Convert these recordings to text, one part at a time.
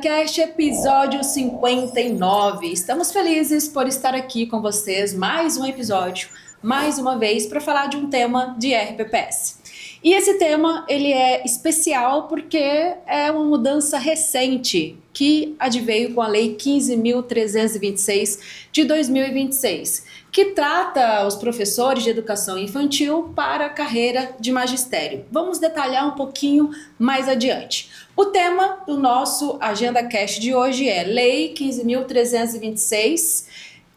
AgendaCast, episódio 59. Estamos felizes por estar aqui com vocês, mais um episódio, mais uma vez, para falar de um tema de RPPS. E esse tema, ele é especial porque é uma mudança recente que adveio com a Lei 15.326 de 2026, que trata os professores de educação infantil para a carreira de magistério. Vamos detalhar um pouquinho mais adiante. O tema do nosso AgendaCast de hoje é Lei 15.326.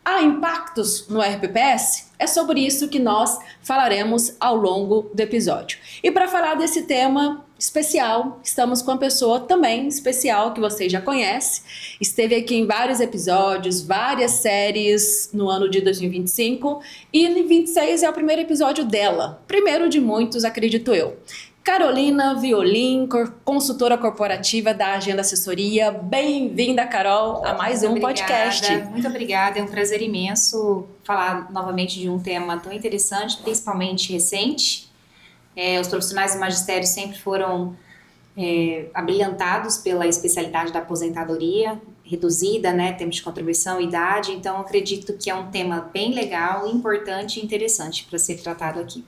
Há impactos no RPPS? É sobre isso que nós falaremos ao longo do episódio. E para falar desse tema especial, estamos com uma pessoa também especial que vocês já conhecem. Esteve aqui em vários episódios, várias séries no ano de 2025 e em 26 é o primeiro episódio dela. Primeiro de muitos, acredito eu. Carolina Violim, consultora corporativa da Agenda Assessoria. Bem-vinda, Carol, a mais um podcast. Muito obrigada, é um prazer imenso falar novamente de um tema tão interessante, principalmente recente. Os profissionais do magistério sempre foram abrilhantados pela especialidade da aposentadoria reduzida, né, tempo de contribuição, idade, então acredito que é um tema bem legal, importante e interessante para ser tratado aqui.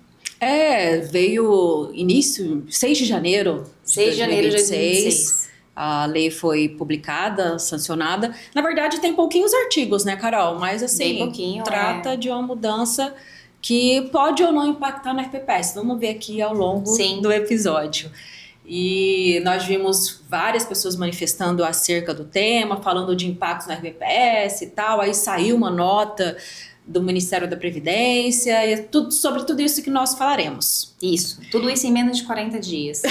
Veio início, 6 de janeiro de 2026. A lei foi publicada, sancionada. Na verdade, tem pouquinhos artigos, né, Carol? Mas, assim, trata de uma mudança que pode ou não impactar no RPPS. Vamos ver aqui ao longo do episódio. E nós vimos várias pessoas manifestando acerca do tema, falando de impactos no RPPS e tal. Aí saiu uma nota do Ministério da Previdência, e sobre tudo isso que nós falaremos. Isso, tudo isso em menos de 40 dias.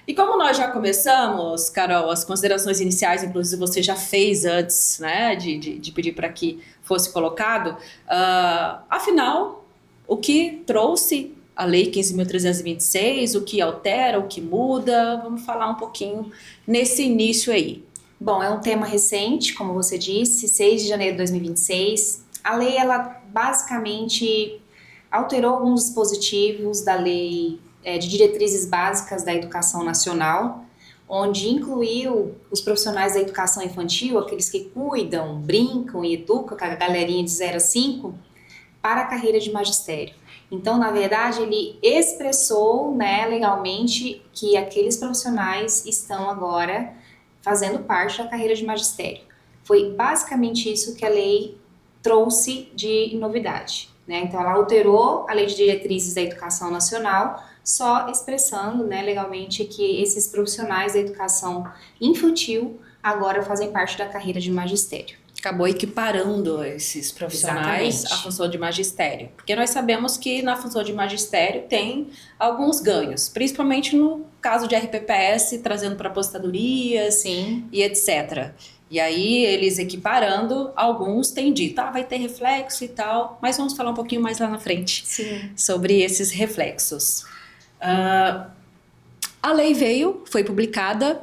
E como nós já começamos, Carol, as considerações iniciais, inclusive você já fez antes, né, de pedir para que fosse colocado, afinal, o que trouxe a Lei 15.326, o que altera, o que muda, vamos falar um pouquinho nesse início aí. Bom, é um tema recente, como você disse, 6 de janeiro de 2026. A lei, ela basicamente alterou alguns dispositivos da lei de diretrizes básicas da educação nacional, onde incluiu os profissionais da educação infantil, aqueles que cuidam, brincam e educam com a galerinha de 0 a 5, para a carreira de magistério. Então, na verdade, ele expressou, né, legalmente que aqueles profissionais estão agora fazendo parte da carreira de magistério. Foi basicamente isso que a lei trouxe de novidade, né? Então, ela alterou a Lei de Diretrizes da Educação Nacional, só expressando, né, legalmente que esses profissionais da educação infantil agora fazem parte da carreira de magistério. Acabou equiparando esses profissionais à função de magistério. Porque nós sabemos que na função de magistério tem alguns ganhos, principalmente no caso de RPPS, trazendo para aposentadorias e etc. E aí, eles equiparando, alguns têm dito, vai ter reflexo e tal, mas vamos falar um pouquinho mais lá na frente sobre esses reflexos. A lei foi publicada.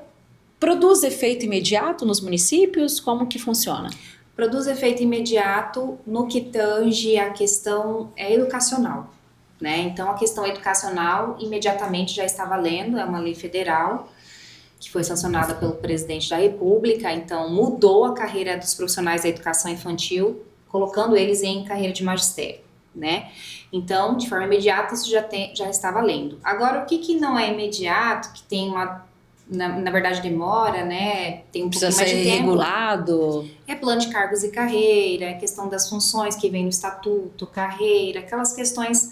Produz efeito imediato nos municípios? Como que funciona? Produz efeito imediato no que tange a questão educacional, né? Então, a questão educacional imediatamente já está valendo, é uma lei federal que foi sancionada pelo presidente da República, então mudou a carreira dos profissionais da educação infantil, colocando eles em carreira de magistério, né? Então, de forma imediata, isso já está valendo. Agora, o que não é imediato, que tem na verdade demora, né, tem um pouquinho mais de tempo. Regulado. É plano de cargos e carreira, é questão das funções que vem no estatuto, carreira, aquelas questões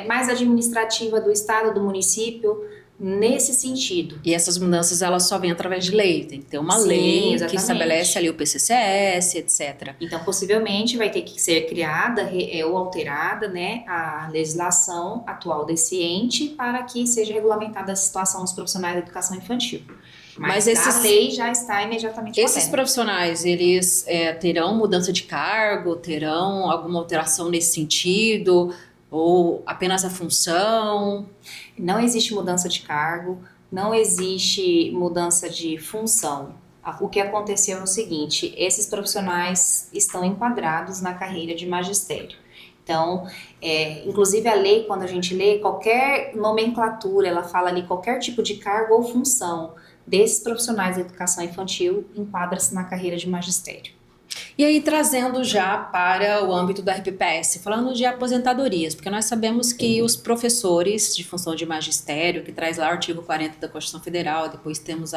mais administrativas do estado, do município, nesse sentido. E essas mudanças, elas só vêm através de lei, tem que ter uma lei que estabelece ali o PCCS, etc. Então, possivelmente vai ter que ser criada ou alterada, né, a legislação atual desse ente para que seja regulamentada a situação dos profissionais da educação infantil. Mas a lei já está imediatamente valendo. Esses profissionais, eles terão mudança de cargo, terão alguma alteração nesse sentido, ou apenas a função? Não existe mudança de cargo, não existe mudança de função. O que aconteceu é o seguinte, esses profissionais estão enquadrados na carreira de magistério. Então, inclusive a lei, quando a gente lê, qualquer nomenclatura, ela fala ali qualquer tipo de cargo ou função, desses profissionais da educação infantil enquadra-se na carreira de magistério. E aí, trazendo já para o âmbito do RPPS, falando de aposentadorias, porque nós sabemos que os professores de função de magistério, que traz lá o artigo 40 da Constituição Federal, depois temos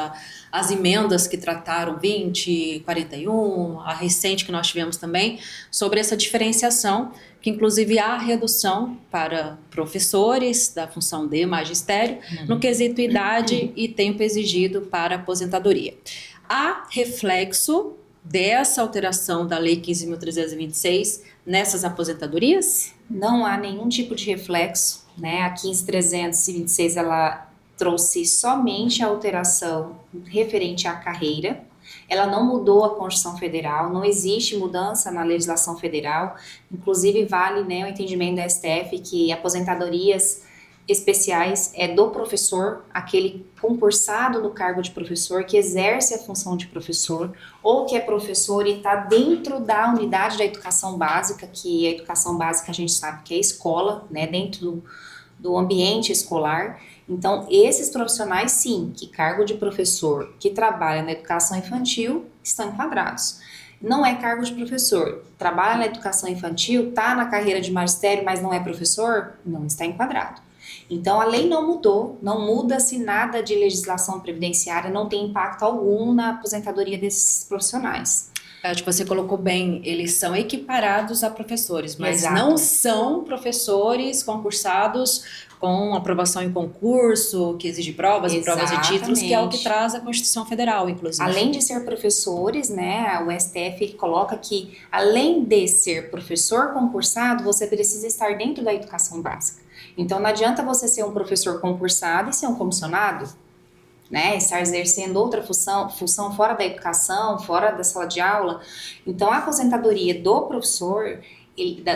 as emendas que trataram 20, 41, a recente que nós tivemos também, sobre essa diferenciação, que inclusive há redução para professores da função de magistério, no quesito idade e tempo exigido para aposentadoria. Há reflexo dessa alteração da Lei 15.326 nessas aposentadorias? Não há nenhum tipo de reflexo, né? A 15.326 ela trouxe somente a alteração referente à carreira. Ela não mudou a Constituição Federal, não existe mudança na legislação federal. Inclusive vale, né, o entendimento da STF que aposentadorias especiais é do professor, aquele concursado no cargo de professor que exerce a função de professor ou que é professor e está dentro da unidade da educação básica, que a educação básica a gente sabe que é escola, né, dentro do ambiente escolar. Então, esses profissionais, sim, que cargo de professor, que trabalha na educação infantil, estão enquadrados. Não é cargo de professor, trabalha na educação infantil, está na carreira de magistério, mas não é professor, não está enquadrado. Então, a lei não mudou, não muda-se nada de legislação previdenciária, não tem impacto algum na aposentadoria desses profissionais. Acho que você colocou bem, eles são equiparados a professores, mas Exato. não são professores concursados com aprovação em concurso, que exige provas e provas e títulos, que é o que traz a Constituição Federal, inclusive. Além de ser professores, né, o STF ele coloca que, além de ser professor concursado, você precisa estar dentro da educação básica. Então, não adianta você ser um professor concursado e ser um comissionado, né, estar exercendo outra função fora da educação, fora da sala de aula. Então, a aposentadoria do professor,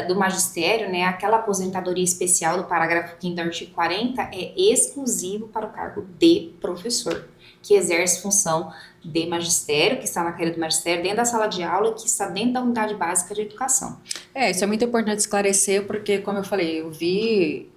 do magistério, né, aquela aposentadoria especial do parágrafo 5º do artigo 40 é exclusivo para o cargo de professor, que exerce função de magistério, que está na carreira do magistério, dentro da sala de aula e que está dentro da unidade básica de educação. Isso é muito importante esclarecer, porque, como eu falei,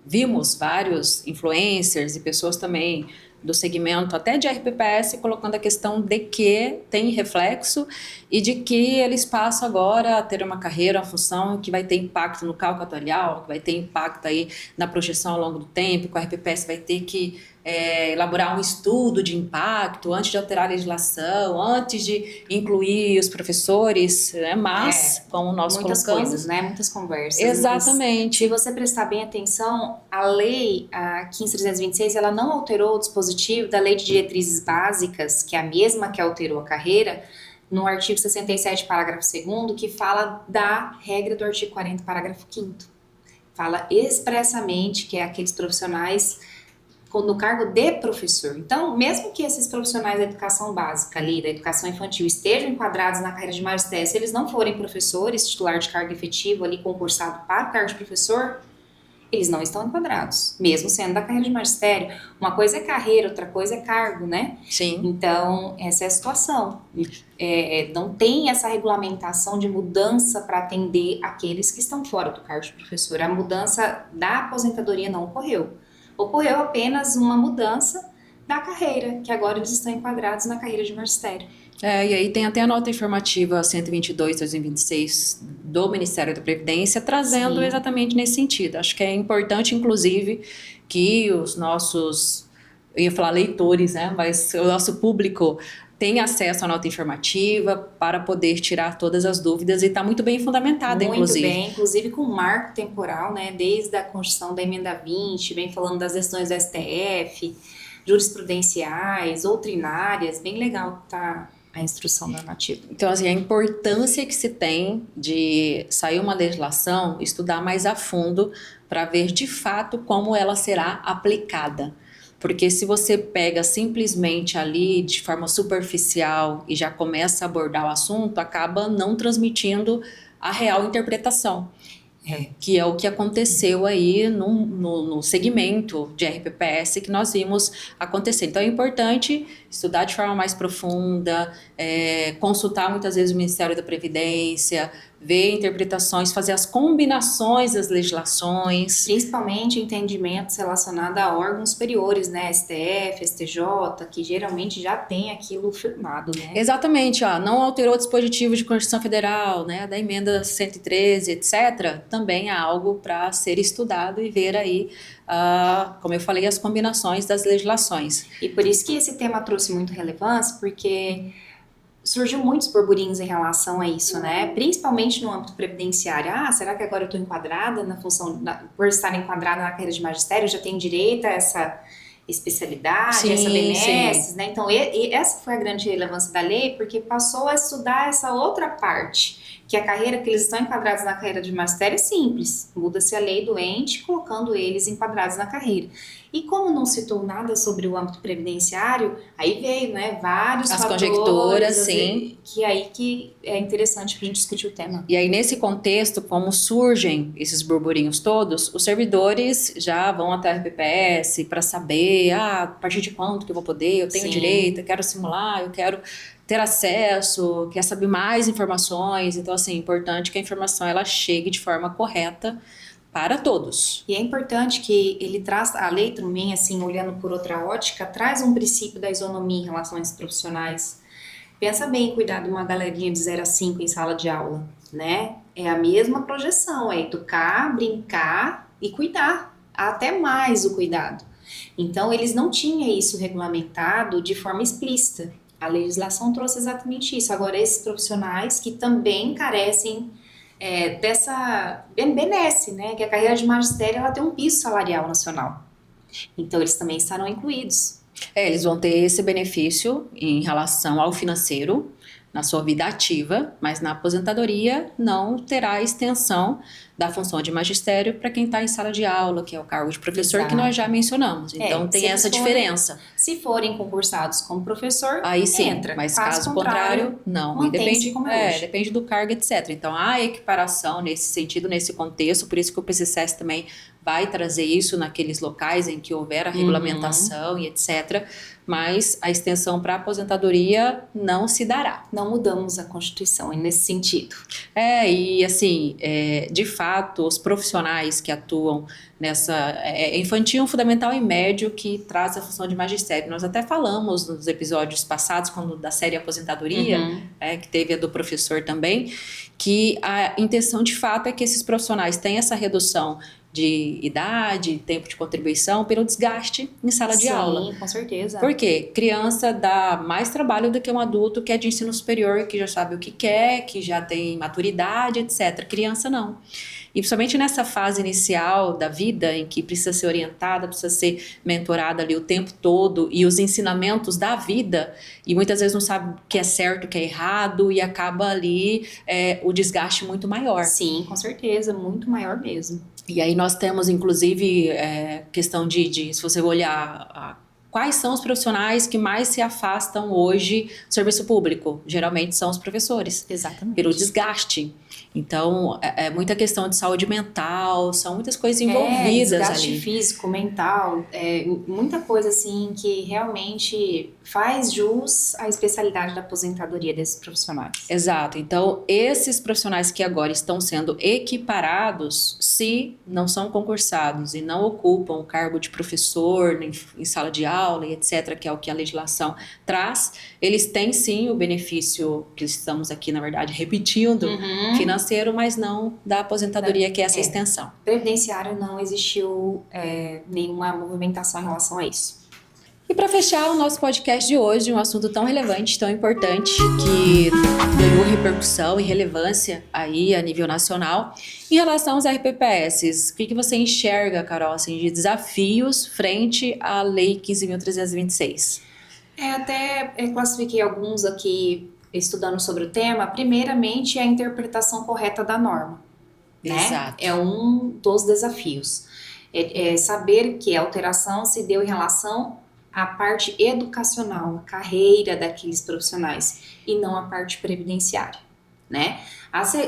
vimos vários influencers e pessoas também do segmento até de RPPS colocando a questão de que tem reflexo e de que eles passam agora a ter uma carreira, uma função que vai ter impacto no cálculo atuarial, que vai ter impacto aí na projeção ao longo do tempo, que o RPPS vai ter que elaborar um estudo de impacto antes de alterar a legislação, antes de incluir os professores, né? Mas, como nós muitas colocamos... coisas, né? Muitas conversas. Exatamente. Se você prestar bem atenção, a lei, a 15.326, ela não alterou o dispositivo da Lei de Diretrizes Básicas, que é a mesma que alterou a carreira, no artigo 67, parágrafo 2º, que fala da regra do artigo 40, parágrafo 5º. Fala expressamente que é aqueles profissionais no cargo de professor. Então, mesmo que esses profissionais da educação básica ali, da educação infantil, estejam enquadrados na carreira de magistério, se eles não forem professores, titular de cargo efetivo ali, concursado para o cargo de professor, eles não estão enquadrados, mesmo sendo da carreira de magistério. Uma coisa é carreira, outra coisa é cargo, né? Sim. Então, essa é a situação. Não tem essa regulamentação de mudança para atender aqueles que estão fora do cargo de professor. A mudança da aposentadoria não ocorreu. Ocorreu apenas uma mudança da carreira, que agora eles estão enquadrados na carreira de magistério. E aí tem até a nota informativa 122/2026 do Ministério da Previdência, trazendo exatamente nesse sentido. Acho que é importante, inclusive, que os nossos, eu ia falar leitores, né, mas o nosso público tenha acesso à nota informativa para poder tirar todas as dúvidas e está muito bem fundamentada, inclusive. Muito bem, inclusive com marco temporal, né, desde a Constituição da Emenda 20, vem falando das decisões do STF, jurisprudenciais, doutrinárias, bem legal tá a instrução normativa. Então, assim, a importância que se tem de sair uma legislação, estudar mais a fundo para ver de fato como ela será aplicada. Porque se você pega simplesmente ali de forma superficial e já começa a abordar o assunto, acaba não transmitindo a real interpretação. Que é o que aconteceu aí no segmento de RPPS que nós vimos acontecer. Então é importante estudar de forma mais profunda, consultar muitas vezes o Ministério da Previdência, ver interpretações, fazer as combinações das legislações. Principalmente entendimentos relacionados a órgãos superiores, né? STF, STJ, que geralmente já tem aquilo firmado, né? Exatamente, ó, não alterou o dispositivo de Constituição Federal, né, da emenda 113, etc. Também é algo para ser estudado e ver aí, como eu falei, as combinações das legislações. E por isso que esse tema trouxe muito relevância, porque surgiu muitos burburinhos em relação a isso, né? Principalmente no âmbito previdenciário. Ah, será que agora eu estou enquadrada na função, por estar enquadrada na carreira de magistério, eu já tenho direito a essa especialidade, Sim, essa benesses, sim. né? Então, essa foi a grande relevância da lei, porque passou a estudar essa outra parte, que a carreira que eles estão enquadrados na carreira de magistério é simples. Muda-se a lei do ente, colocando eles enquadrados na carreira. E como não citou nada sobre o âmbito previdenciário, aí veio, né, vários As fatores, conjecturas, sim. que aí que é interessante pra gente discutir o tema. E aí, nesse contexto, como surgem esses burburinhos todos, os servidores já vão até a RPPS para saber, a partir de quanto que eu vou poder, eu tenho Sim. direito, eu quero simular, eu quero ter acesso, quer saber mais informações. Então, assim, é importante que a informação ela chegue de forma correta para todos. E é importante que ele traz, a lei também, assim, olhando por outra ótica, traz um princípio da isonomia em relação a esses profissionais. Pensa bem em cuidar de uma galerinha de 0 a 5 em sala de aula, né? É a mesma projeção, é educar, brincar e cuidar, até mais o cuidado. Então, eles não tinham isso regulamentado de forma explícita. A legislação trouxe exatamente isso. Agora, esses profissionais que também carecem dessa benesse, né? Que a carreira de magistério ela tem um piso salarial nacional. Então, eles também estarão incluídos. Eles vão ter esse benefício em relação ao financeiro na sua vida ativa, mas na aposentadoria não terá extensão da função de magistério para quem está em sala de aula, que é o cargo de professor. Exato. Que nós já mencionamos. Então tem essa diferença. Se forem concursados como professor, aí sim, entra. Mas caso contrário, não. E depende do cargo, etc. Então há equiparação nesse sentido, nesse contexto, por isso que o PCSS também vai trazer isso naqueles locais em que houver a regulamentação e etc. Mas a extensão para a aposentadoria não se dará. Não mudamos a Constituição nesse sentido. E assim, de fato, os profissionais que atuam nessa infantil, fundamental e médio que traz a função de magistério. Nós até falamos nos episódios passados, quando da série Aposentadoria, que teve a do professor também, que a intenção de fato é que esses profissionais tenham essa redução de idade, tempo de contribuição, pelo desgaste em sala de aula. Sim, com certeza. Por quê? Criança dá mais trabalho do que um adulto que é de ensino superior, que já sabe o que quer, que já tem maturidade, etc. Criança não. E principalmente nessa fase inicial da vida, em que precisa ser orientada, precisa ser mentorada ali o tempo todo, e os ensinamentos da vida, e muitas vezes não sabe o que é certo, o que é errado, e acaba ali o desgaste muito maior. Sim, com certeza, muito maior mesmo. E aí nós temos, inclusive, questão de se você olhar quais são os profissionais que mais se afastam hoje do serviço público? Geralmente são os professores. Exatamente. Pelo desgaste. Então, é muita questão de saúde mental, são muitas coisas envolvidas desgaste ali. Físico, mental, muita coisa assim que realmente faz jus à especialidade da aposentadoria desses profissionais. Exato. Então, esses profissionais que agora estão sendo equiparados, se não são concursados e não ocupam o cargo de professor em sala de aula e etc., que é o que a legislação traz, eles têm sim o benefício que estamos aqui, na verdade, repetindo, financeiro, mas não da aposentadoria, que é essa extensão. Previdenciário não existiu nenhuma movimentação em relação a isso. E para fechar o nosso podcast de hoje, um assunto tão relevante, tão importante, que ganhou repercussão e relevância aí a nível nacional, em relação aos RPPS. O que você enxerga, Carol, assim, de desafios frente à Lei 15.326? Até classifiquei alguns aqui estudando sobre o tema. Primeiramente, a interpretação correta da norma. Exato. É um dos desafios. Saber que a alteração se deu em relação à parte educacional, a carreira daqueles profissionais, e não a parte previdenciária, né?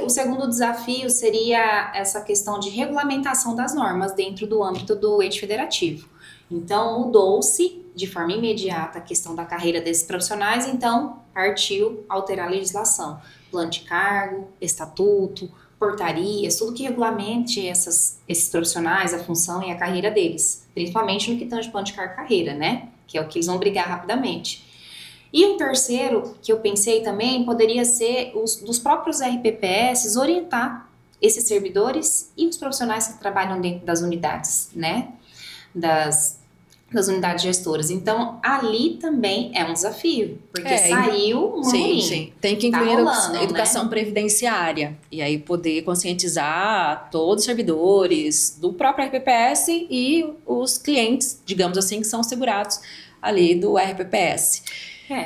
O segundo desafio seria essa questão de regulamentação das normas dentro do âmbito do ente federativo. Então, mudou-se de forma imediata a questão da carreira desses profissionais, então partiu alterar a legislação. plano de cargo, estatuto, portarias, tudo que regulamente esses profissionais, a função e a carreira deles, principalmente no que tange plano de cargo e carreira, né? Que é o que eles vão brigar rapidamente. E um terceiro que eu pensei também poderia ser dos próprios RPPS orientar esses servidores e os profissionais que trabalham dentro das unidades, né? Das unidades gestoras. Então, ali também é um desafio, porque saiu um murmurinho. Sim. Tem que incluir a educação previdenciária, e aí poder conscientizar todos os servidores do próprio RPPS e os clientes, digamos assim, que são segurados ali do RPPS.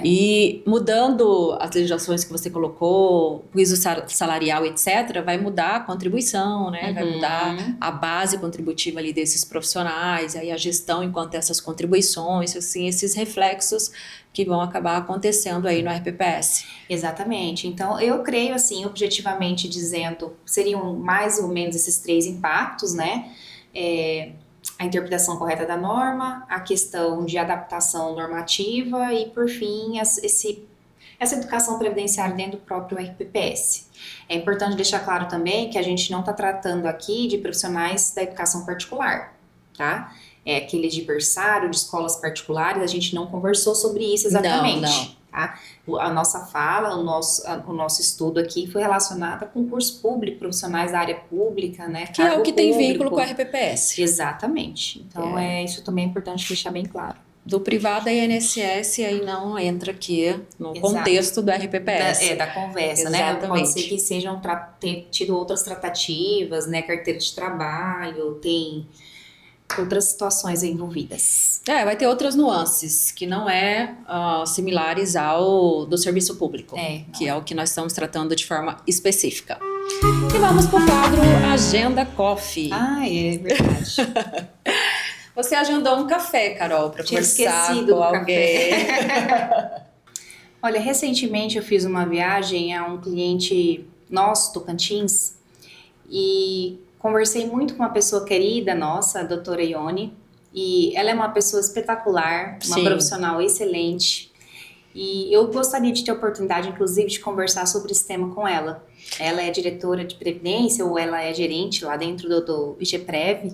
E mudando as legislações que você colocou, piso salarial, etc., vai mudar a contribuição, né? Vai mudar a base contributiva ali desses profissionais, aí a gestão enquanto essas contribuições, assim, esses reflexos que vão acabar acontecendo aí no RPPS. Exatamente. Então, eu creio, assim, objetivamente dizendo, seriam mais ou menos esses 3 impactos, né? A interpretação correta da norma, a questão de adaptação normativa e, por fim, essa educação previdenciária dentro do próprio RPPS. É importante deixar claro também que a gente não está tratando aqui de profissionais da educação particular, tá? Aqueles de berçário, de escolas particulares, a gente não conversou sobre isso exatamente. Não. Tá? A nossa fala, o nosso estudo aqui foi relacionado a concurso público, profissionais da área pública, né? Que é o que tem vínculo com a RPPS. Exatamente. Então, isso também é importante deixar bem claro. Do privado e INSS aí não entra aqui no contexto do RPPS. Da conversa, exatamente, né? Pode ser que sejam ter tido outras tratativas, né? Carteira de trabalho, tem outras situações envolvidas. Vai ter outras nuances, que não similares ao do serviço público, que é o que nós estamos tratando de forma específica. E vamos para o quadro Agenda Coffee. É verdade. Você agendou um café, Carol, para conversar com alguém. Olha, recentemente eu fiz uma viagem a um cliente nosso, Tocantins, e conversei muito com uma pessoa querida nossa, a doutora Ione, e ela é uma pessoa espetacular, uma profissional excelente, e eu gostaria de ter a oportunidade, inclusive, de conversar sobre esse tema com ela. Ela é diretora de Previdência, ou ela é gerente lá dentro do IGPrev,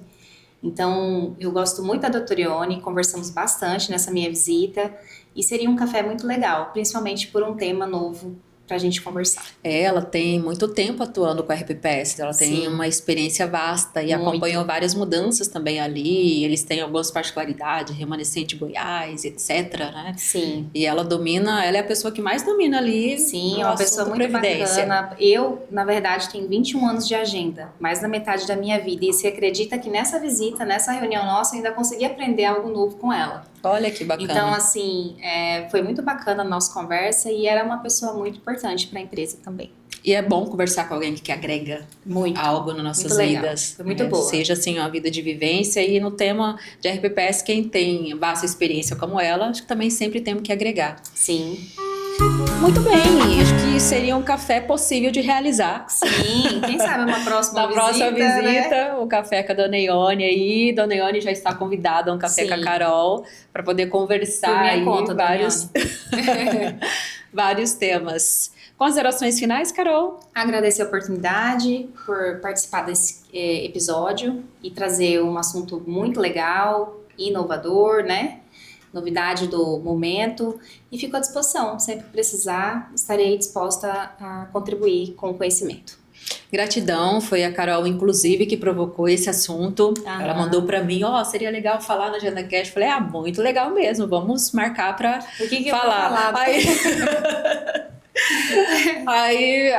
então eu gosto muito da doutora Ione, conversamos bastante nessa minha visita, e seria um café muito legal, principalmente por um tema novo pra gente conversar. Ela tem muito tempo atuando com a RPPS, ela tem uma experiência vasta e acompanhou várias mudanças também ali, eles têm algumas particularidades, remanescente Goiás, etc, né? Sim. E ela é a pessoa que mais domina ali. Sim, é uma pessoa muito bacana. Eu, na verdade, tenho 21 anos de agenda, mais da metade da minha vida, e você acredita que nessa visita, nessa reunião nossa, eu ainda consegui aprender algo novo com ela. Olha que bacana. Então, assim, foi muito bacana a nossa conversa e era uma pessoa muito importante para a empresa também. E é bom conversar com alguém que agrega algo nas nossas vidas. Foi muito boa. Seja assim uma vida de vivência, e no tema de RPPS, quem tem vasta experiência como ela, acho que também sempre temos que agregar. Sim. Muito bem, acho que seria um café possível de realizar. Sim, quem sabe uma próxima visita. Na próxima visita, né? O café com a Dona Ione aí. Dona Ione já está convidada a um café com a Carol para poder conversar aí vários temas. Considerações finais, Carol? Agradecer a oportunidade por participar desse episódio e trazer um assunto muito legal, inovador, né? Novidade do momento, e fico à disposição. Sempre que precisar, estarei disposta a contribuir com o conhecimento. Gratidão, foi a Carol, inclusive, que provocou esse assunto. Ela mandou pra mim, seria legal falar na Agenda Cast. Falei, muito legal mesmo, vamos marcar pra falar. O que eu vou falar? Aí,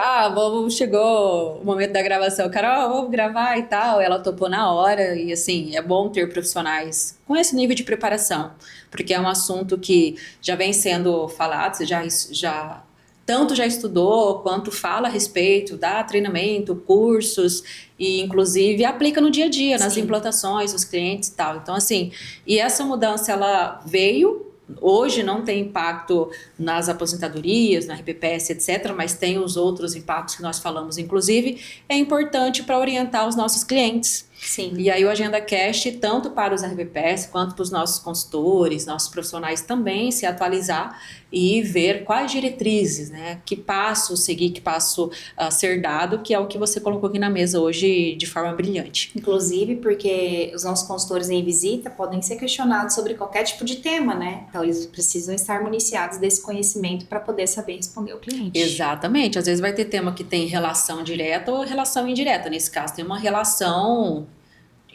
chegou o momento da gravação. Carol, vamos gravar e tal. Ela topou na hora, e assim, é bom ter profissionais com esse nível de preparação, porque é um assunto que já vem sendo falado, você já tanto já estudou, quanto fala a respeito, dá treinamento, cursos, e inclusive aplica no dia a dia, nas implantações, os clientes e tal. Então, assim, e essa mudança, ela veio. Hoje não tem impacto nas aposentadorias, na RPPS, etc., mas tem os outros impactos que nós falamos, inclusive, é importante para orientar os nossos clientes. Sim. E aí o AgendaCast, tanto para os RPPS quanto para os nossos consultores, nossos profissionais também se atualizar e ver quais diretrizes, né? Que passo seguir, que passo ser dado, que é o que você colocou aqui na mesa hoje de forma brilhante. Inclusive porque os nossos consultores em visita podem ser questionados sobre qualquer tipo de tema, né? Então eles precisam estar municiados desse conhecimento para poder saber responder ao cliente. Exatamente. Às vezes vai ter tema que tem relação direta ou relação indireta. Nesse caso tem uma relação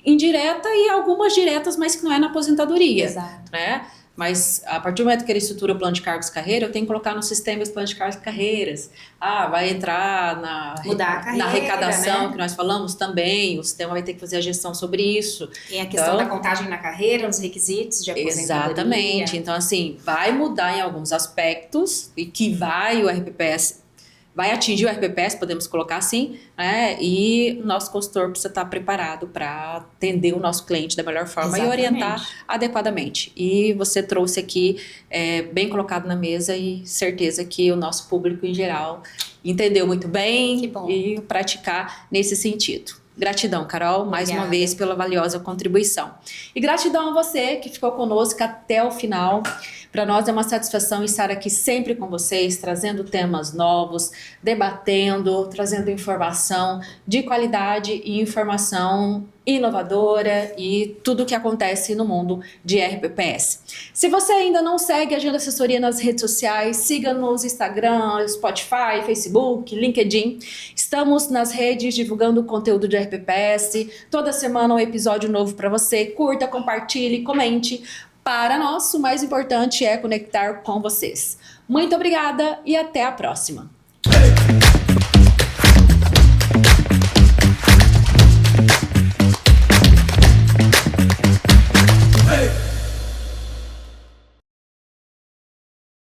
indireta e algumas diretas, mas que não é na aposentadoria. Exato. Né? Mas a partir do momento que ele estrutura o plano de cargos e carreira, eu tenho que colocar no sistema esse plano de cargos e carreiras. Vai entrar Mudar a carreira, na arrecadação, né? Que nós falamos também, o sistema vai ter que fazer a gestão sobre isso. Tem a questão da contagem na carreira, nos requisitos de aposentadoria. Exatamente. Então, assim, vai mudar em alguns aspectos e que o RPPS vai atingir o RPPS, podemos colocar assim, né? E o nosso consultor precisa estar preparado para atender o nosso cliente da melhor forma. Exatamente. E orientar adequadamente. E você trouxe aqui, bem colocado na mesa, e certeza que o nosso público em geral entendeu muito bem e praticar nesse sentido. Gratidão, Carol, mais uma vez pela valiosa contribuição. E gratidão a você que ficou conosco até o final. Para nós é uma satisfação estar aqui sempre com vocês, trazendo temas novos, debatendo, trazendo informação de qualidade e informação inovadora e tudo o que acontece no mundo de RPPS. Se você ainda não segue a Agenda Assessoria nas redes sociais, siga-nos Instagram, Spotify, Facebook, LinkedIn. Estamos nas redes divulgando conteúdo de RPPS. Toda semana um episódio novo para você. Curta, compartilhe, comente. Para nós, o mais importante é conectar com vocês. Muito obrigada e até a próxima.